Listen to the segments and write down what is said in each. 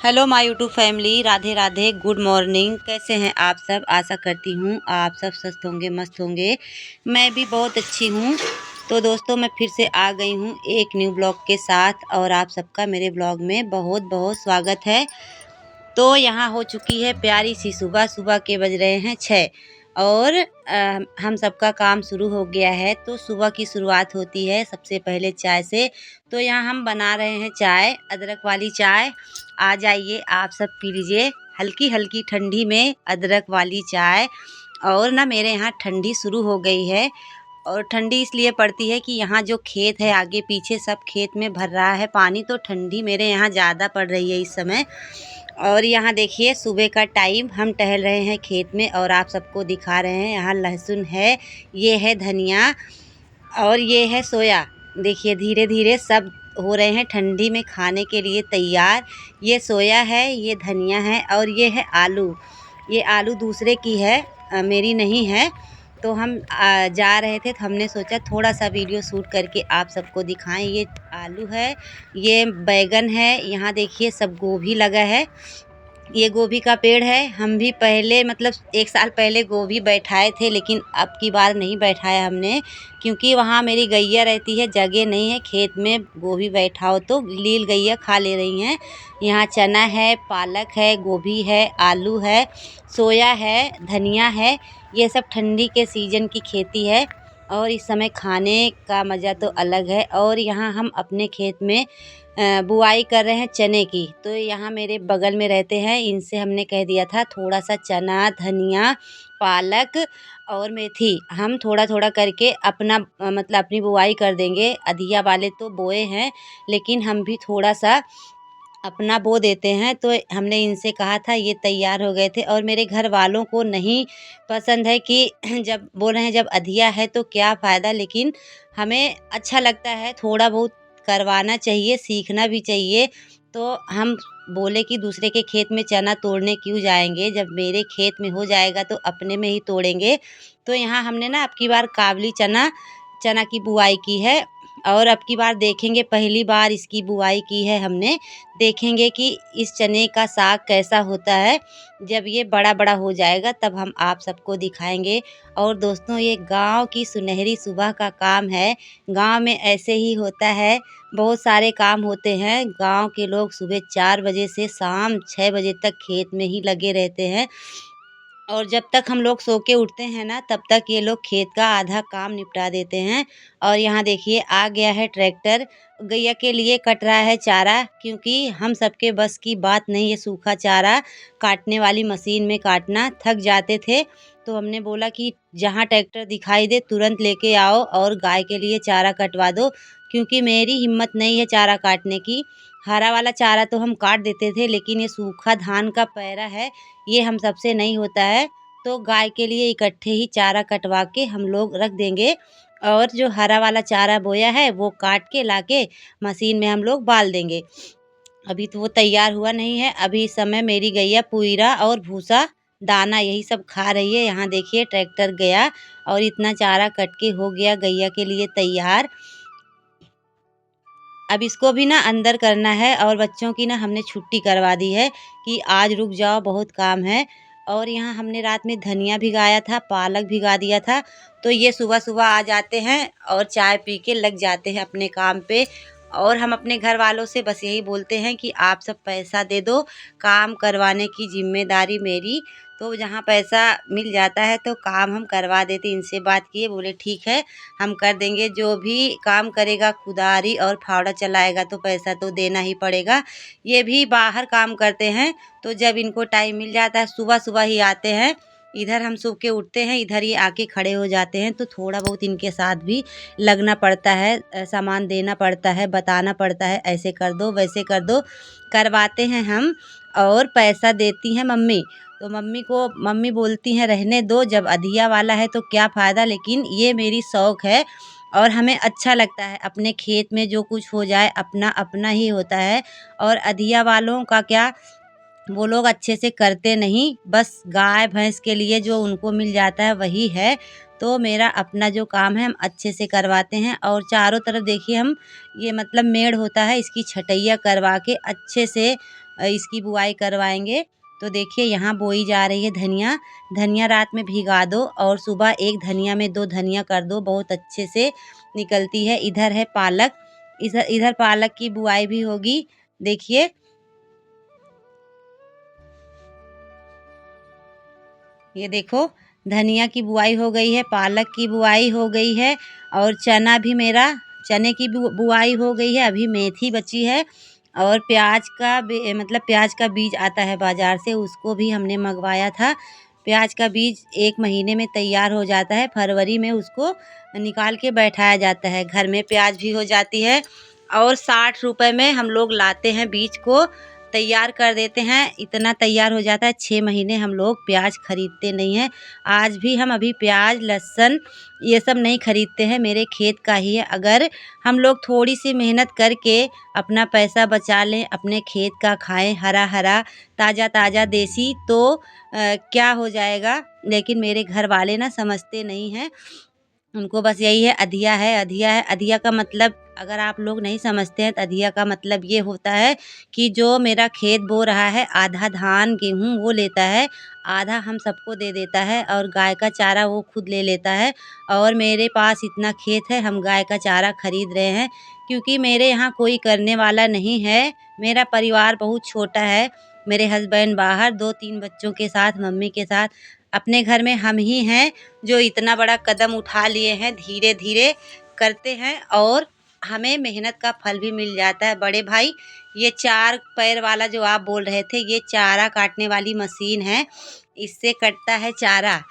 Hello my YouTube family, Radhe Radhe, good morning. कैसे हैं आप सब? आशा करती हूँ आप सब स्वस्थ होंगे, मस्त होंगे। मैं भी बहुत अच्छी हूँ। तो दोस्तों, मैं फिर से आ गई हूँ एक न्यू ब्लॉग के साथ और आप सबका मेरे ब्लॉग में बहुत बहुत स्वागत है। तो यहाँ हो चुकी है प्यारी सी सुबह। सुबह के बज रहे हैं 6 और हम सबका काम शुरू हो गया है। तो सुबह की शुरुआत होती है सबसे पहले चाय से। तो यहाँ हम बना रहे हैं चाय, अदरक वाली चाय। आ जाइए आप सब पी लीजिए हल्की हल्की ठंडी में अदरक वाली चाय। और ना मेरे यहाँ ठंडी शुरू हो गई है और ठंडी इसलिए पड़ती है कि यहाँ जो खेत है आगे पीछे सब खेत में भर रहा है पानी, तो ठंडी मेरे यहाँ ज़्यादा पड़ रही है इस समय। और यहाँ देखिए सुबह का टाइम, हम टहल रहे हैं खेत में और आप सबको दिखा रहे हैं। यहाँ लहसुन है, ये है धनिया और ये है सोया। देखिए धीरे धीरे सब हो रहे हैं ठंडी में खाने के लिए तैयार। ये सोया है, ये धनिया है और ये है आलू। ये आलू दूसरे की है, मेरी नहीं है। तो हम जा रहे थे तो हमने सोचा थोड़ा सा वीडियो शूट करके आप सबको दिखाएं। ये आलू है, ये बैगन है, यहाँ देखिए सब गोभी लगा है। ये गोभी का पेड़ है। हम भी पहले मतलब 1 साल पहले गोभी बैठाए थे, लेकिन अब की बार नहीं बैठाया हमने, क्योंकि वहाँ मेरी गैया रहती है, जगह नहीं है। खेत में गोभी बैठाओ तो लील गैया खा ले रही हैं। यहाँ चना है, पालक है, गोभी है, आलू है, सोया है, धनिया है। ये सब ठंडी के सीजन की खेती है और इस समय खाने का मज़ा तो अलग है। और यहाँ हम अपने खेत में बुआई कर रहे हैं चने की। तो यहाँ मेरे बगल में रहते हैं, इनसे हमने कह दिया था थोड़ा सा चना, धनिया, पालक और मेथी हम थोड़ा थोड़ा करके अपना मतलब अपनी बुआई कर देंगे। अधिया वाले तो बोए हैं, लेकिन हम भी थोड़ा सा अपना बो देते हैं। तो हमने इनसे कहा था, ये तैयार हो गए थे। और मेरे घर वालों को नहीं पसंद है कि जब बोल रहे हैं जब अधिया है तो क्या फ़ायदा, लेकिन हमें अच्छा लगता है, थोड़ा बहुत करवाना चाहिए, सीखना भी चाहिए। तो हम बोले कि दूसरे के खेत में चना तोड़ने क्यों जाएंगे, जब मेरे खेत में हो जाएगा तो अपने में ही तोड़ेंगे। तो यहाँ हमने ना अब की बार काबली चना चना की बुआई की है और अब की बार देखेंगे, पहली बार इसकी बुआई की है हमने। देखेंगे कि इस चने का साग कैसा होता है। जब ये बड़ा बड़ा हो जाएगा तब हम आप सबको दिखाएंगे। और दोस्तों, ये गांव की सुनहरी सुबह का काम है। गांव में ऐसे ही होता है, बहुत सारे काम होते हैं। गांव के लोग सुबह 4 बजे से शाम 6 बजे तक खेत में ही लगे रहते हैं और जब तक हम लोग सो के उठते हैं ना, तब तक ये लोग खेत का आधा काम निपटा देते हैं। और यहाँ देखिए आ गया है ट्रैक्टर, गैया के लिए कट रहा है चारा, क्योंकि हम सबके बस की बात नहीं ये सूखा चारा काटने वाली मशीन में काटना, थक जाते थे। तो हमने बोला कि जहाँ ट्रैक्टर दिखाई दे तुरंत लेके आओ और गाय के लिए चारा कटवा दो, क्योंकि मेरी हिम्मत नहीं है चारा काटने की। हरा वाला चारा तो हम काट देते थे, लेकिन ये सूखा धान का पैरा है, ये हम सबसे नहीं होता है। तो गाय के लिए इकट्ठे ही चारा कटवा के हम लोग रख देंगे और जो हरा वाला चारा बोया है वो काट के लाके मशीन में हम लोग बाल देंगे। अभी तो वो तैयार हुआ नहीं है। अभी इस समय मेरी गैया पुईरा और भूसा दाना यही सब खा रही है। यहाँ देखिए ट्रैक्टर गया और इतना चारा कट के हो गया गैया के लिए तैयार। अब इसको भी ना अंदर करना है और बच्चों की ना हमने छुट्टी करवा दी है कि आज रुक जाओ, बहुत काम है। और यहाँ हमने रात में धनिया भिगाया था, पालक भिगा दिया था। तो ये सुबह सुबह आ जाते हैं और चाय पी के लग जाते हैं अपने काम पे। और हम अपने घर वालों से बस यही बोलते हैं कि आप सब पैसा दे दो, काम करवाने की जिम्मेदारी मेरी। तो जहाँ पैसा मिल जाता है तो काम हम करवा देते। इनसे बात किए, बोले ठीक है हम कर देंगे। जो भी काम करेगा कुदारी और फावड़ा चलाएगा तो पैसा तो देना ही पड़ेगा। ये भी बाहर काम करते हैं, तो जब इनको टाइम मिल जाता है सुबह सुबह ही आते हैं। इधर हम सो के उठते हैं, इधर ये आके खड़े हो जाते हैं। तो थोड़ा बहुत इनके साथ भी लगना पड़ता है, सामान देना पड़ता है, बताना पड़ता है, ऐसे कर दो वैसे कर दो, करवाते हैं हम। और पैसा देती हैं मम्मी। तो मम्मी बोलती हैं रहने दो, जब अधिया वाला है तो क्या फ़ायदा, लेकिन ये मेरी शौक़ है और हमें अच्छा लगता है। अपने खेत में जो कुछ हो जाए अपना अपना ही होता है। और अधिया वालों का क्या, वो लोग अच्छे से करते नहीं, बस गाय भैंस के लिए जो उनको मिल जाता है वही है। तो मेरा अपना जो काम है हम अच्छे से करवाते हैं। और चारों तरफ देखिए हम ये मतलब मेड़ होता है, इसकी छटैया करवा के अच्छे से इसकी बुआई करवाएंगे। तो देखिए यहाँ बोई जा रही है धनिया। धनिया रात में भिगा दो और सुबह एक धनिया में 2 धनिया कर दो, बहुत अच्छे से निकलती है। इधर है पालक, इधर इधर पालक की बुआई भी होगी। देखिए ये देखो, धनिया की बुआई हो गई है, पालक की बुआई हो गई है और चना भी मेरा, चने की बुआई हो गई है। अभी मेथी बची है और प्याज का मतलब प्याज का बीज आता है बाज़ार से, उसको भी हमने मंगवाया था। प्याज का बीज 1 महीने में तैयार हो जाता है, फरवरी में उसको निकाल के बैठाया जाता है। घर में प्याज भी हो जाती है और 60 रुपए में हम लोग लाते हैं बीज को, तैयार कर देते हैं। इतना तैयार हो जाता है, 6 महीने हम लोग प्याज खरीदते नहीं हैं। आज भी हम अभी प्याज लहसुन ये सब नहीं खरीदते हैं, मेरे खेत का ही है। अगर हम लोग थोड़ी सी मेहनत करके अपना पैसा बचा लें, अपने खेत का खाएं, हरा हरा ताज़ा ताज़ा देसी, तो क्या हो जाएगा। लेकिन मेरे घर वाले ना समझते नहीं हैं, उनको बस यही है अधिया है, अधिया है। अधिया का मतलब अगर आप लोग नहीं समझते हैं तो अधिया का मतलब ये होता है कि जो मेरा खेत बो रहा है, आधा धान गेहूँ वो लेता है, आधा हम सबको दे देता है और गाय का चारा वो खुद ले लेता है। और मेरे पास इतना खेत है, हम गाय का चारा खरीद रहे हैं क्योंकि मेरे यहाँ कोई करने वाला नहीं है। मेरा परिवार बहुत छोटा है, मेरे हस्बैंड बाहर 2-3 बच्चों के साथ, मम्मी के साथ। अपने घर में हम ही हैं जो इतना बड़ा कदम उठा लिए हैं, धीरे धीरे करते हैं और हमें मेहनत का फल भी मिल जाता है। बड़े भाई, ये 4 पैर वाला जो आप बोल रहे थे, ये चारा काटने वाली मशीन है, इससे कटता है चारा।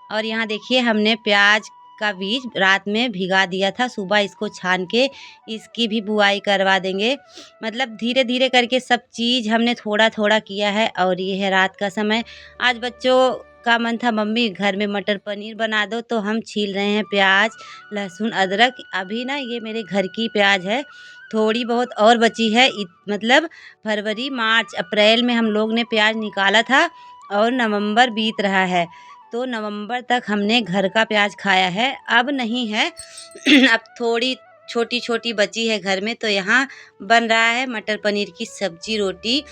और यहाँ देखिए हमने प्याज का बीज रात में भिगा दिया था, सुबह इसको छान के इसकी भी बुआई करवा देंगे। मतलब धीरे धीरे करके सब चीज़ हमने थोड़ा थोड़ा किया है। और ये है रात का समय। आज बच्चों का मन था मम्मी घर में मटर पनीर बना दो, तो हम छील रहे हैं प्याज लहसुन अदरक। अभी ना ये मेरे घर की प्याज है, थोड़ी बहुत और बची है। मतलब फरवरी मार्च अप्रैल में हम लोग ने प्याज निकाला था और नवंबर बीत रहा है, तो नवंबर तक हमने घर का प्याज खाया है, अब नहीं है। अब थोड़ी छोटी छोटी बची है घर में, तो यहाँ बन रहा है मटर पनीर की सब्जी रोटी।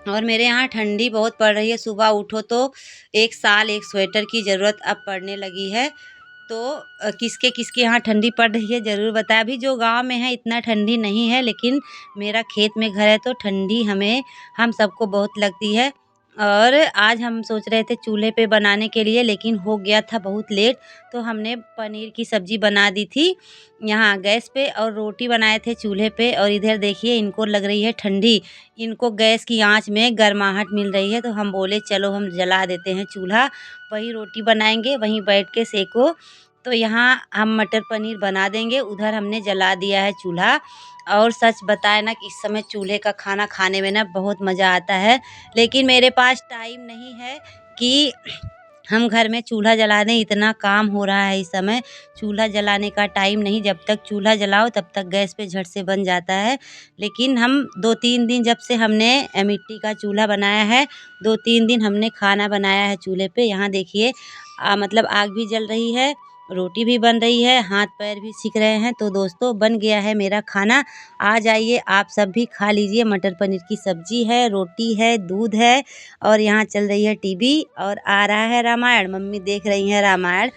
और मेरे यहाँ ठंडी बहुत पड़ रही है, सुबह उठो तो एक साल एक स्वेटर की ज़रूरत अब पड़ने लगी है। तो किसके किसके यहाँ ठंडी पड़ रही है ज़रूर बताएं। अभी जो गांव में है इतना ठंडी नहीं है, लेकिन मेरा खेत में घर है तो ठंडी हम सबको बहुत लगती है। और आज हम सोच रहे थे चूल्हे पे बनाने के लिए, लेकिन हो गया था बहुत लेट, तो हमने पनीर की सब्ज़ी बना दी थी यहाँ गैस पे और रोटी बनाए थे चूल्हे पे। और इधर देखिए इनको लग रही है ठंडी, इनको गैस की आंच में गर्माहट मिल रही है, तो हम बोले चलो हम जला देते हैं चूल्हा, वहीं रोटी बनाएंगे, वहीं बैठ के सेको। तो यहाँ हम मटर पनीर बना देंगे, उधर हमने जला दिया है चूल्हा। और सच बताए ना कि इस समय चूल्हे का खाना खाने में ना बहुत मज़ा आता है, लेकिन मेरे पास टाइम नहीं है कि हम घर में चूल्हा जला दें, इतना काम हो रहा है इस समय। चूल्हा जलाने का टाइम नहीं, जब तक चूल्हा जलाओ तब तक गैस पे झट से बन जाता है। लेकिन हम 2-3 दिन जब से हमने मिट्टी का चूल्हा बनाया है, 2-3 दिन हमने खाना बनाया है चूल्हे पे। यहाँ देखिए मतलब आग भी जल रही है, रोटी भी बन रही है, हाथ पैर भी सिक रहे हैं। तो दोस्तों बन गया है मेरा खाना, आ जाइए आप सब भी खा लीजिए। मटर पनीर की सब्जी है, रोटी है, दूध है और यहाँ चल रही है टीवी और आ रहा है रामायण, मम्मी देख रही हैं रामायण।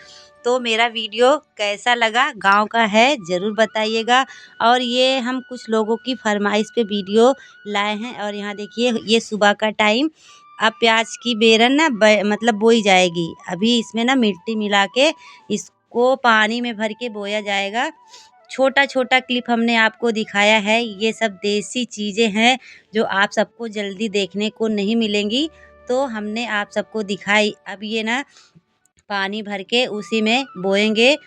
तो मेरा वीडियो कैसा लगा, गांव का है ज़रूर बताइएगा। और ये हम कुछ लोगों की फरमाइश पे वीडियो लाए हैं। और यहाँ देखिए ये सुबह का टाइम, अब प्याज की बेरन ना मतलब बोई जाएगी। अभी इसमें ना मिट्टी मिला के इसको पानी में भर के बोया जाएगा। छोटा छोटा क्लिप हमने आपको दिखाया है, ये सब देसी चीज़ें हैं जो आप सबको जल्दी देखने को नहीं मिलेंगी, तो हमने आप सबको दिखाई। अब ये ना पानी भर के उसी में बोएंगे।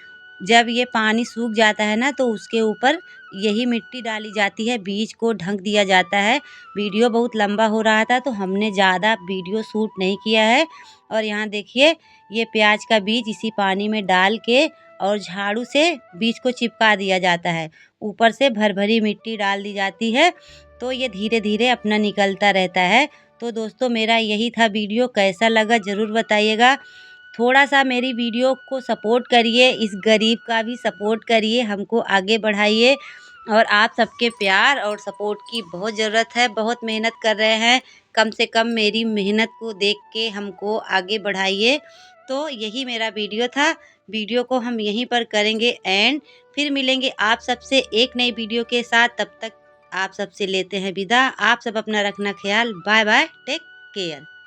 जब ये पानी सूख जाता है ना, तो उसके ऊपर यही मिट्टी डाली जाती है, बीज को ढक दिया जाता है। वीडियो बहुत लंबा हो रहा था तो हमने ज़्यादा वीडियो शूट नहीं किया है। और यहाँ देखिए ये प्याज का बीज इसी पानी में डाल के और झाड़ू से बीज को चिपका दिया जाता है, ऊपर से भर भरी मिट्टी डाल दी जाती है, तो ये धीरे धीरे अपना निकलता रहता है। तो दोस्तों मेरा यही था वीडियो, कैसा लगा ज़रूर बताइएगा। थोड़ा सा मेरी वीडियो को सपोर्ट करिए, इस गरीब का भी सपोर्ट करिए, हमको आगे बढ़ाइए। और आप सबके प्यार और सपोर्ट की बहुत ज़रूरत है। बहुत मेहनत कर रहे हैं, कम से कम मेरी मेहनत को देख के हमको आगे बढ़ाइए। तो यही मेरा वीडियो था। वीडियो को हम यहीं पर करेंगे एंड। फिर मिलेंगे आप सबसे एक नई वीडियो के साथ। तब तक आप सबसे लेते हैं विदा। आप सब अपना रखना ख्याल। Bye bye, take care.